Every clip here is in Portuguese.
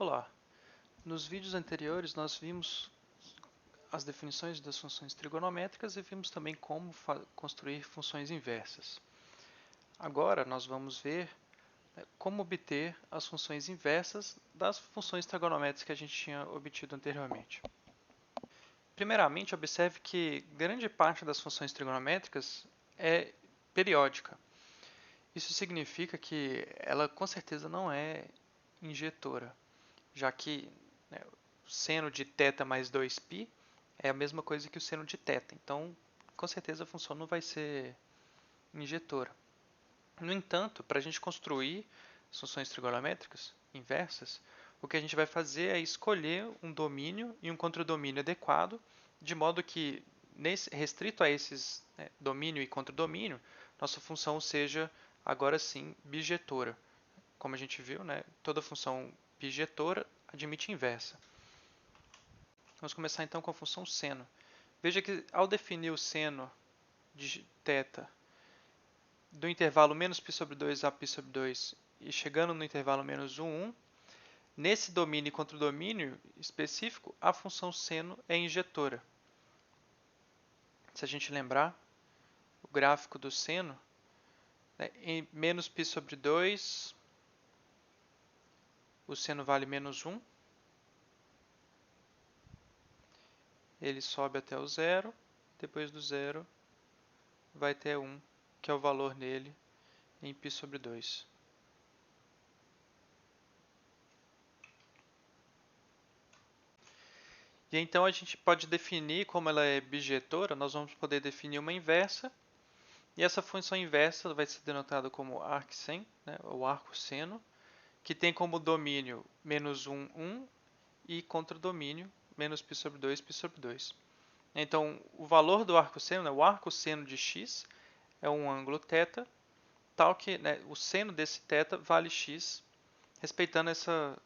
Olá! Nos vídeos anteriores nós vimos as definições das funções trigonométricas e vimos também como construir funções inversas. Agora nós vamos ver como obter as funções inversas das funções trigonométricas que a gente tinha obtido anteriormente. Primeiramente, observe que grande parte das funções trigonométricas é periódica. Isso significa que ela com certeza não é injetora, já que o seno de θ mais 2π é a mesma coisa que o seno de θ. Então, com certeza a função não vai ser injetora. No entanto, para a gente construir funções trigonométricas inversas, o que a gente vai fazer é escolher um domínio e um contradomínio adequado, de modo que, restrito a esses domínio e contradomínio, nossa função seja, agora sim, bijetora. Como a gente viu, toda função bijetora admite inversa. Vamos começar então com a função seno. Veja que ao definir o seno de θ do intervalo menos π sobre 2 a π sobre 2 e chegando no intervalo menos 1, 1, nesse domínio e contradomínio específico, a função seno é injetora. Se a gente lembrar, o gráfico do seno, em menos π sobre 2, o seno vale menos 1, ele sobe até o zero, depois do zero vai até 1, que é o valor nele em π sobre 2. E então a gente pode definir, como ela é bijetora, nós vamos poder definir uma inversa. E essa função inversa vai ser denotada como arcsen, ou arco seno, que tem como domínio menos 1, 1 e contradomínio menos π sobre 2, π sobre 2. Então, o valor do arco seno, o arco seno de x, é um ângulo θ, tal que o seno desse θ vale x, respeitando essa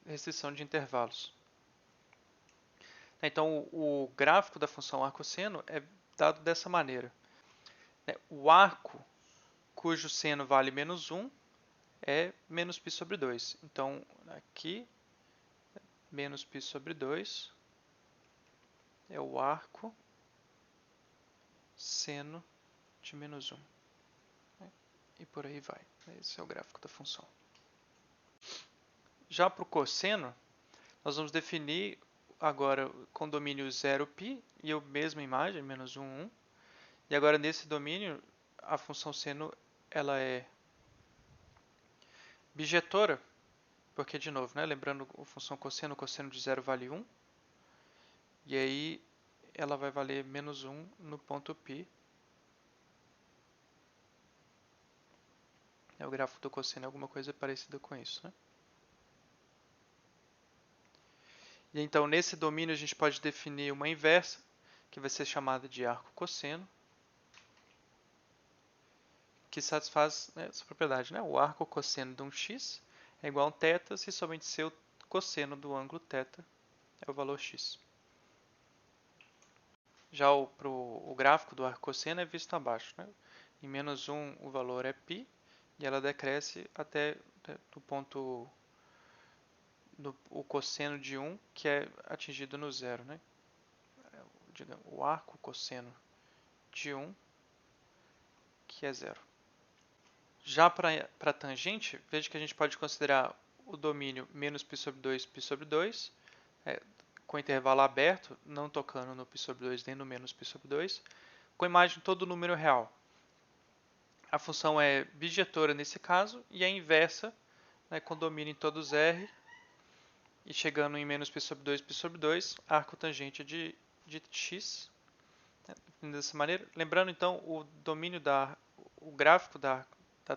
restrição de intervalos. Então, o gráfico da função arcosseno é dado dessa maneira. O arco cujo seno vale menos 1 é menos π sobre 2. Então, aqui, menos π sobre 2 é o arco seno de menos 1. E por aí vai. Esse é o gráfico da função. Já para o cosseno, nós vamos definir agora com domínio 0π e a mesma imagem, menos 1, 1. E agora nesse domínio, a função seno ela é bijetora, porque de novo, lembrando a função cosseno, o cosseno de 0 vale 1. E aí ela vai valer menos 1 no ponto π. O gráfico do cosseno é alguma coisa parecida com isso. E então nesse domínio a gente pode definir uma inversa, que vai ser chamada de arco cosseno, que satisfaz essa propriedade. O arco cosseno de um x é igual a um θ se somente seu cosseno do ângulo θ é o valor x. Já o gráfico do arco cosseno é visto abaixo. Em menos 1 o valor é π e ela decresce até o ponto o cosseno de 1 que é atingido no zero. Digamos, o arco cosseno de 1 que é zero. Já para a tangente, veja que a gente pode considerar o domínio menos π sobre 2, π sobre 2, com intervalo aberto, não tocando no π sobre 2 nem no menos π sobre 2, com a imagem todo número real. A função é bijetora nesse caso e a inversa, com domínio em todos R, e chegando em menos π sobre 2, π sobre 2, arco tangente de x. Dessa maneira, lembrando então o domínio o gráfico da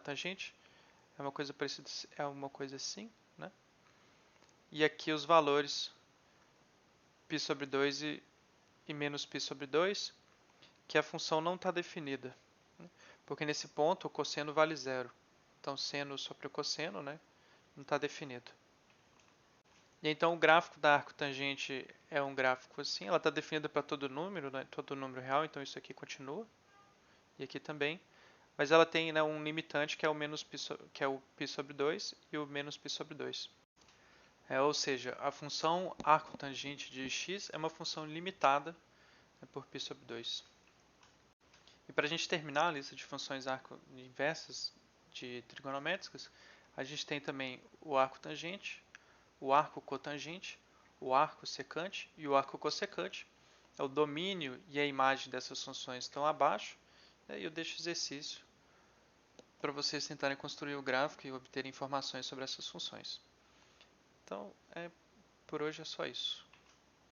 tangente é uma coisa parecida, é uma coisa assim, E aqui os valores π sobre 2 e menos π sobre 2, que a função não está definida, porque nesse ponto o cosseno vale zero. Então seno sobre o cosseno, não está definido. E então o gráfico da arco tangente é um gráfico assim, ela está definida para todo número, todo número real, então isso aqui continua, e aqui também. Mas ela tem um limitante que é o menos π, que é o π sobre 2 e o menos π sobre 2. Ou seja, a função arcotangente de x é uma função limitada, né, por π sobre 2. E para a gente terminar a lista de funções arco inversas de trigonométricas, a gente tem também o arco tangente, o arco cotangente, o arco secante e o arco cossecante. O domínio e a imagem dessas funções estão abaixo, né, e eu deixo exercício para vocês tentarem construir o gráfico e obterem informações sobre essas funções. Então, por hoje é só isso.